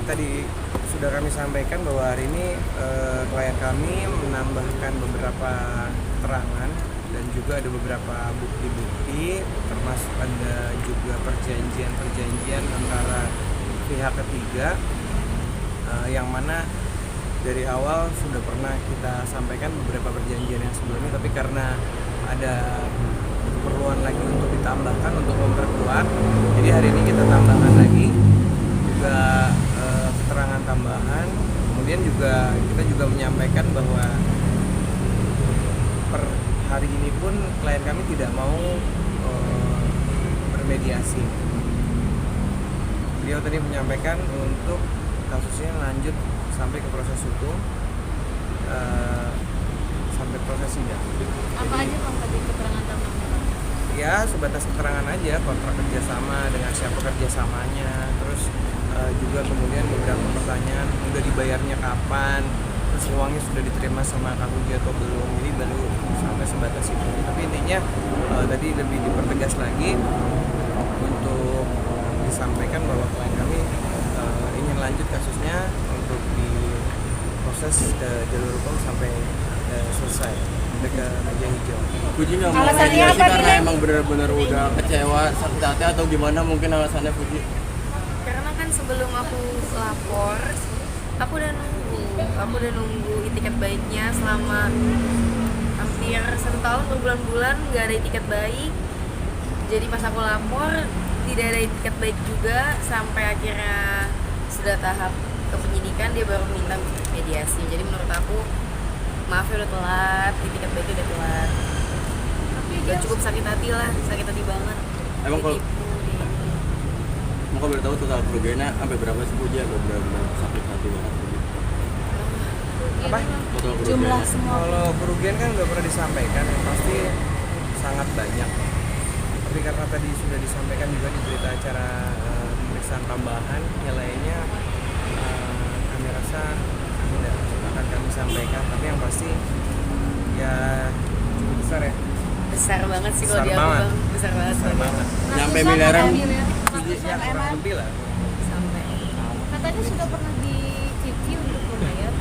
tadi sudah kami sampaikan bahwa hari ini klien kami menambahkan beberapa keterangan dan juga ada beberapa bukti-bukti, termasuk ada juga perjanjian antara pihak ketiga yang mana dari awal sudah pernah kita sampaikan beberapa perjanjian yang sebelumnya, tapi karena ada keperluan lagi untuk ditambahkan untuk memperkuat, jadi hari ini kita tambahkan lagi juga keterangan tambahan. Kemudian juga kita juga menyampaikan bahwa per hari ini pun klien kami tidak mau bermediasi. Beliau tadi menyampaikan untuk kasusnya lanjut sampai ke proses hukum, sampai proses sidang. Apa aja Bang tadi keterangan tambahan? Ya sebatas keterangan aja, kontrak kerjasama, dengan siapa kerjasamanya, terus juga kemudian beberapa pertanyaan, udah dibayarnya kapan, terus uangnya sudah diterima sama Kang Uji atau belum, jadi baru sampai sebatas itu. Tapi intinya tadi lebih dipertegas lagi untuk disampaikan bahwa klien kami ingin lanjut kasusnya untuk diproses ke jalur hukum sampai selesai ke meja hijau. Fuji nggak mau Alasannya mediasi apa, karena Dina? emang benar-benar udah kecewa sakit hati atau gimana mungkin alasannya Fuji? Karena kan sebelum aku lapor, aku udah nunggu itikat baiknya selama hampir 1 tahun berbulan-bulan nggak ada itikat baik. Jadi pas aku lapor tidak ada itikat baik juga, sampai akhirnya sudah tahap ke penyidikan dia baru minta mediasi. Jadi menurut aku maaf ya udah telat, itikat baiknya udah telat. Tapi udah cukup sakit hati lah, sakit hati banget. Emang kalau Ditipu, mau boleh tahu total kerugiannya sampai berapa sih Fuji? Atau benar-benar sakit hati banget Fuji? Apa? Total Jumlah kerugiannya? semua. Kalau kerugian kan udah pernah disampaikan, yang pasti sangat banyak. Tapi karena tadi sudah disampaikan juga di berita acara pemeriksaan tambahan, nilainya kami rasa tidak akan kami sampaikan. Tapi yang pasti ya cukup besar ya. besar banget sih kalau Besar di aku banget. Bang, besar banget. Besar banget. Nyampe miliaran? Ya kurang lebih lah. Sampai Katanya sudah pernah dicicil untuk membayar.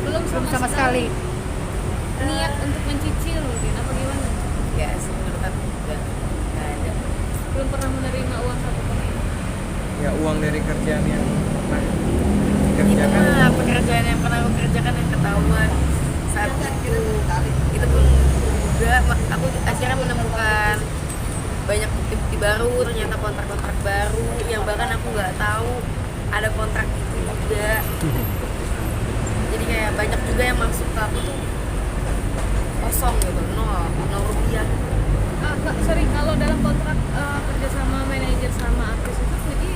Belum sama sekali. Niat untuk mencicil mungkin apa gimana? enggak sih, menurut aku enggak ada. Belum pernah menerima uang satu pun. Ya uang dari kerjaan yang pernah Itu dikerjakan. mah pekerjaan yang pernah aku kerjakan yang ketahuan saat itu pun juga aku akhirnya menemukan banyak bukti-bukti baru, ternyata kontrak-kontrak baru yang bahkan aku nggak tahu ada kontrak itu juga. Jadi kayak banyak juga yang masuk ke aku tuh kosong gitu, nol rupiah. Sorry, kalau dalam kontrak kerja sama manajer sama artis itu jadi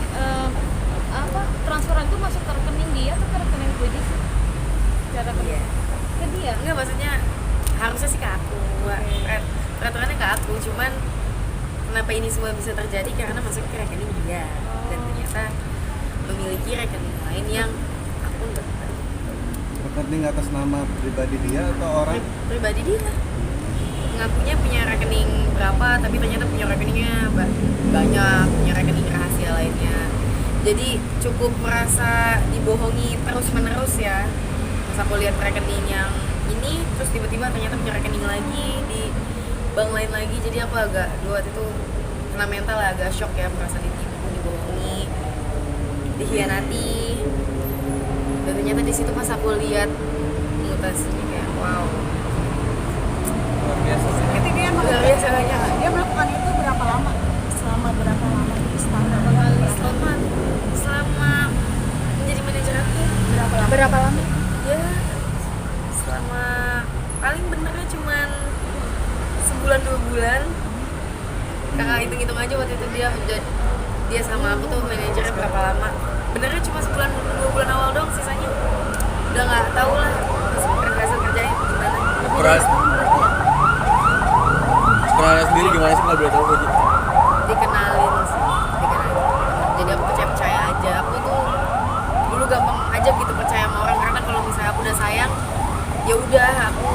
transferan itu masuk ke rekening dia atau ke rekening Fuji sih? Cara Iya. ke dia? Enggak, maksudnya harusnya sih ke aku. Peraturannya ke aku, cuman kenapa ini semua bisa terjadi karena masuk ke rekening dia dan ternyata memiliki rekening lain yang aku enggak tahu. Rekening atas nama pribadi dia atau orang? Pribadi dia ngakunya punya rekening berapa, tapi ternyata punya rekeningnya banyak, punya rekening rahasia lainnya. Jadi cukup merasa dibohongi terus menerus ya. Pas aku lihat rekening yang ini, terus tiba-tiba ternyata punya rekening lagi di bank lain lagi. Jadi aku agak waktu itu kena mental lah, agak shock ya, merasa ditipu, dibohongi, dikhianati. Dan ternyata di situ pas aku lihat mutasinya kayak wow, Luar biasa sih. Ketika dia luar biasa banyak. dia melakukan itu berapa lama? Selama berapa lama? Selama menjadi manajer aku Berapa lama? ya selama paling benernya cuman sebulan 2 bulan. Kakak hitung-hitung aja waktu itu dia sama aku tuh manajernya berapa lama. Benernya cuma sebulan 2 bulan awal dong, sisanya udah nggak tahu lah hasil kerjanya gimana. Perannya sendiri gimana sih kalau boleh tahu Fuji? Dikenalin sih, dikenalin. Jadi aku percaya aja. Aku tuh dulu gampang aja gitu percaya sama orang, karena kalau misalnya aku udah sayang ya udah aku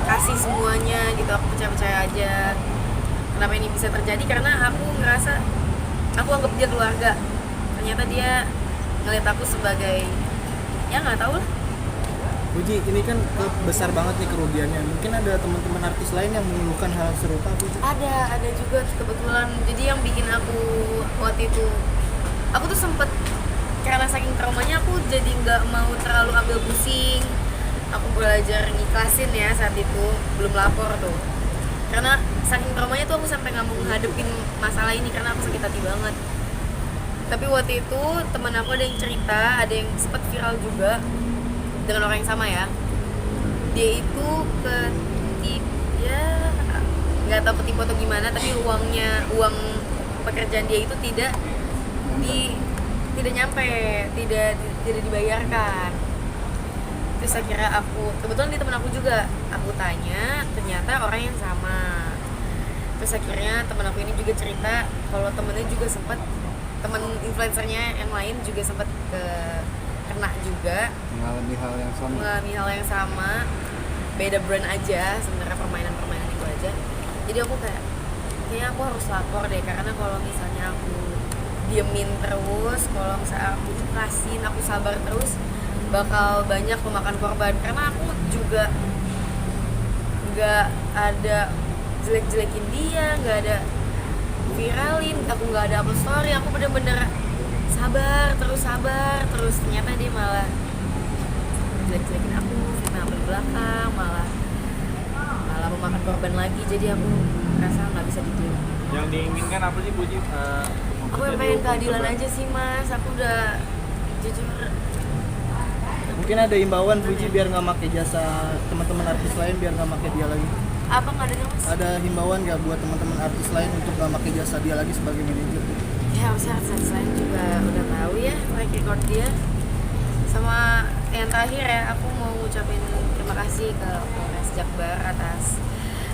kasih semuanya gitu, aku percaya aja. Kenapa ini bisa terjadi? Karena aku ngerasa aku anggap dia keluarga, ternyata dia ngeliat aku sebagai ya nggak tahu lah. Puji, ini kan besar banget nih kerugiannya. Mungkin ada teman-teman artis lain yang mengeluhkan hal serupa, Puji? Ada juga kebetulan. Jadi yang bikin aku waktu itu, aku tuh sempet karena saking traumanya aku jadi nggak mau terlalu ambil pusing. Aku belajar ngikhlasin ya saat itu, belum lapor tuh. Karena saking traumanya tuh aku sampai nggak mau ngadepin masalah ini karena aku sakit hati banget. Tapi waktu itu teman aku ada yang cerita, ada yang sempet viral juga dengan orang yang sama ya. Dia itu ya nggak tahu ketipu atau gimana, tapi uang pekerjaan dia itu tidak nyampe, tidak dibayarkan. Terus akhirnya kebetulan di teman aku juga, aku tanya, ternyata orang yang sama. Terus akhirnya teman aku ini juga cerita kalau temennya juga sempat, teman influencernya yang lain juga sempat kena juga, mengalami hal yang sama. Beda brand aja sebenarnya, permainan itu aja. Jadi aku kayaknya aku harus lapor deh, karena kalau misalnya aku diemin terus, kalau misalnya aku ikhlasin, aku sabar terus, bakal banyak memakan korban. Karena aku juga nggak ada jelek-jelekin dia, nggak ada viralin, aku nggak ada upload story, aku bener-bener sabar terus ternyata dia malah jelek-jelekin aku, fitnah aku di belakang, malah memakan korban lagi. Jadi aku rasa nggak bisa diterima. Yang diinginkan apa sih, Puji? Aku yang pengen keadilan aja sih, Mas. Aku udah jujur. Mungkin ada imbauan, Puji, biar nggak pakai jasa teman-teman artis lain, biar nggak pakai dia lagi. Apa nggak ada, Mas? Ada himbauan nggak buat teman-teman artis lain untuk nggak pakai jasa dia lagi sebagai manajer? Ya harusnya artis lain juga udah tahu ya track record dia. Sama yang terakhir ya, aku mau ngucapin terima kasih ke Polres Jakbar atas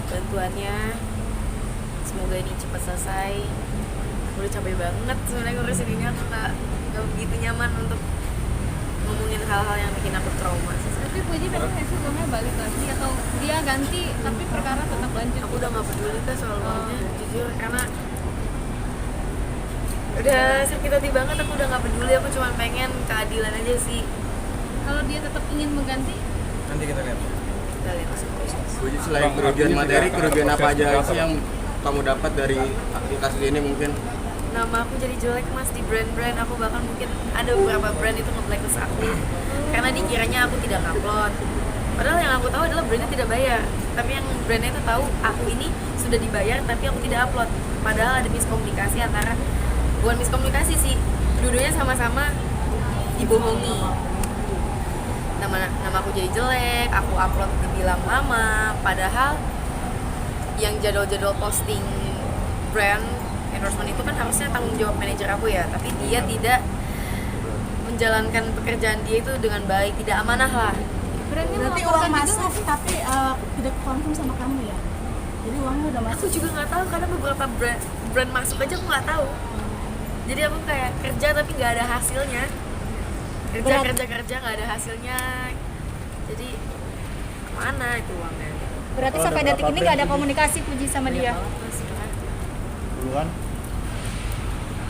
bantuannya. Semoga ini cepat selesai. Aku udah capek banget sebenarnya ngurusin ini, aku nggak begitu nyaman untuk ngomongin hal-hal yang bikin aku trauma. Tapi Puji pengen nggak sih uangnya balik lagi atau dia ganti tapi perkara tetap lanjut? Aku udah nggak peduli tuh soal uangnya, jujur, karena udah sakit hati banget. Aku udah nggak peduli, aku cuma pengen keadilan aja sih. Kalau dia tetap ingin mengganti, Nanti kita lihat. Kita lihat masuk proses. Puji, selain kerugian materi, kerugian apa aja sih yang kamu dapat dari kasus ini mungkin? Nama aku jadi jelek, Mas, di brand-brand. Aku bahkan mungkin ada beberapa brand itu nge-blacklist aku karena dikiranya aku tidak upload. Padahal yang aku tahu adalah brandnya tidak bayar, tapi yang brandnya itu tahu aku ini sudah dibayar tapi aku tidak upload. Padahal ada miskomunikasi antara, bukan miskomunikasi sih, dua-duanya sama-sama dibohongi. Nama aku jadi jelek, aku upload dibilang lama, padahal yang jadwal-jadwal posting brand endorsement itu kan harusnya tanggung jawab manajer aku ya, tapi dia tidak menjalankan pekerjaan dia itu dengan baik, tidak amanah lah. brandnya Berarti melaporkan uang juga masuk nggak sih? tapi tidak confirm sama kamu ya? Jadi uangnya udah masuk. Aku juga nggak tahu karena beberapa brand masuk aja aku nggak tahu. Jadi aku kayak kerja tapi nggak ada hasilnya, kerja nggak ada hasilnya. Jadi kemana itu uangnya? Berarti Oh, sampai ada detik berapa ini nggak ada brand, komunikasi Puji sama dia. Masih kan? Puluhan?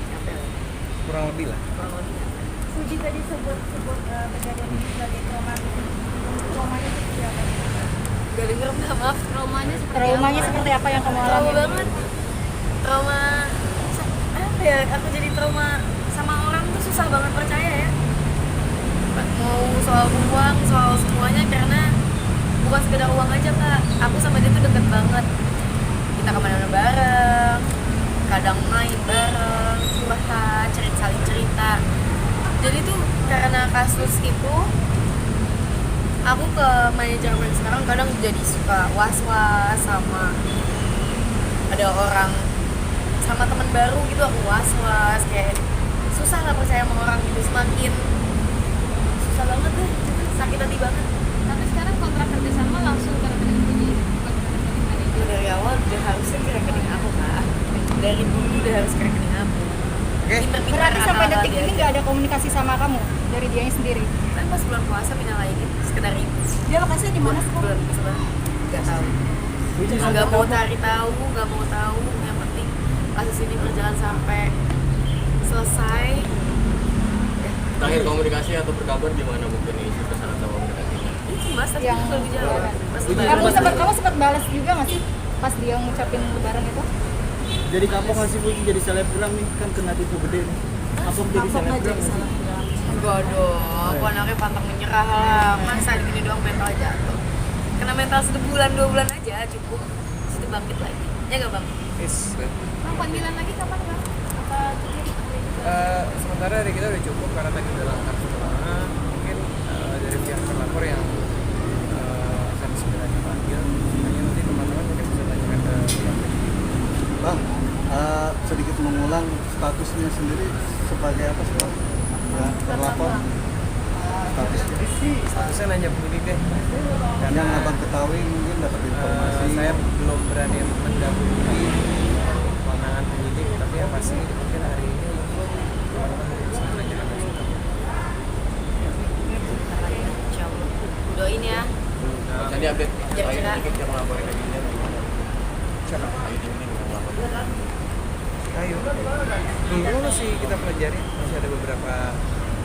Nyampe lah, Kurang lebih lah. kurang lebih. Puji tadi sebut kejadian ini sebagai traumatis. Traumanya seperti apa? Gak denger, nggak, maaf. Traumanya seperti apa yang kamu Trauma alami? banget. Trauma apa ya? Aku jadi trauma sama orang tuh susah banget percaya ya. Mau soal uang, soal semuanya, karena bukan sekedar uang aja, Kak. Aku sama dia tuh deket banget. Kita kemana-mana bareng, kadang main bareng, curhat, saling cerita. Jadi tuh karena kasus itu, aku ke manajer yang sekarang kadang jadi suka was-was sama ada orang, sama teman baru gitu aku was-was, kayak susah lah percaya sama orang gitu, semakin susah banget deh, sakit hati banget. Tapi sekarang kontrak kerjasama langsung ke rekening Puji, bukan ke rekening manajer. Dari awal udah harusnya ke rekening aku, Kak. Dari dulu udah harus ke rekening aku. Oke. Pinter-pinter Berarti sampai akal-akal detik dia ini aja. nggak ada komunikasi sama kamu dari dianya sendiri. Kan pas bulan puasa minta lagi sekedar itu. Dia lokasinya di mana sekarang? Belum sebenarnya nggak tahu. Puji, Nggak mau cari tahu, nggak mau tahu. Yang penting kasus ini berjalan sampai selesai. Ya. terakhir komunikasi atau berkabar gimana mungkin isi pesan atau komunikasi? Mas tapi Yang lebih jauh. Mas kamu sempat balas juga nggak sih pas dia ngucapin lebaran itu? Jadi kapok nggak sih Puji jadi selebgram nih kan kena tipu gede nih. Kapok jadi selebgram nggak sih? Enggak dong, aku anaknya pantang menyerah lah. Masa gini doang mental jatuh. Kena mental 1-2 bulan aja cukup. Terus itu bangkit lagi. Ya nggak bang? Is, Bang, panggilan lagi kapan bang? Apa sementara dari kita udah cukup karena tadi udah lengkap semua. Mungkin dari pihak terlapor yang akan segera dipanggil. Hanya nanti teman-teman mungkin bisa tanyakan ke pihak penyidik. Bang, sedikit mengulang statusnya sendiri sebagai apa sih Bang? Ya, terlapor statusnya. Statusnya nanya penyidik deh. Yang abang ketahui mungkin dapat informasi. Saya belum berani mendahului kewenangan penyidik, tapi yang pasti mungkin hari ini teman-teman bisa menanyakan langsung. Doain ya. Jadi update Ya, lain Cina. dikit yang melaporin ke Dinian gimana? Siapa? Ayu Dini yang melaporin. Ayo. Dulu masih kita pelajari, masih ada beberapa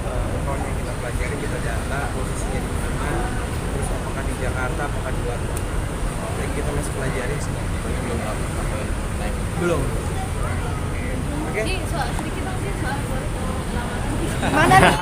account yang kita pelajari, kita data posisinya di mana, terus apakah di Jakarta, apakah di luar kota. Jadi kita masih pelajari sih. Ini belum apa naik. Belum. Oke. Jadi soal sedikit bang sih soal lamaran. Mana nih?